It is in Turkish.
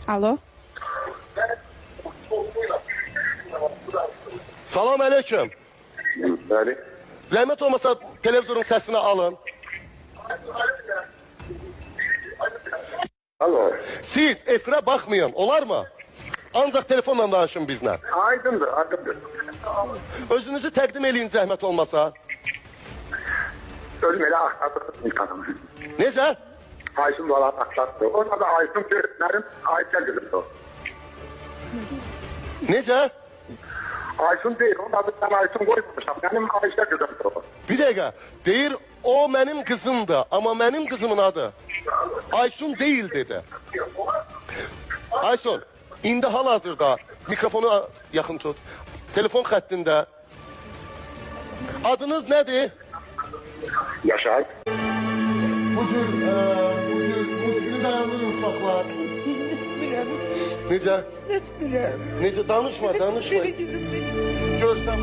Alo. Salam aleyküm. Bəli. Zəhmət olmasa televizorun səsini alın. Alo. Siz efirə baxmayın, olar mı? Ancaq telefonla danışın bizlə. Aydındır, aydındır. Özünüzü təqdim eləyin zəhmət olmasa. Özüm elə axtardım imkanımı. Necə? Ayşın valla axtardı. Ona da Ayşın öğretmenim Ayşe gülürdü. Necə? Ayşın değil, onun adı ben Ayşın koymamışam. Benim Ayşe gülürdü. Bir dəqiqə. Deyir, o mənim qızımdır, amma mənim qızımın adı Aysun deyil dedi. Aysun, indi hal-hazırda mikrofonu yaxın tut. Telefon xəttində. Adınız nədir? Yaşar. Bu cür musiqini dayandırın uşaqlar. Bilmiyorum. Necə? Bilmiyorum. Necə? Danışma, danışma. Beni gülüm beni. Görsəm.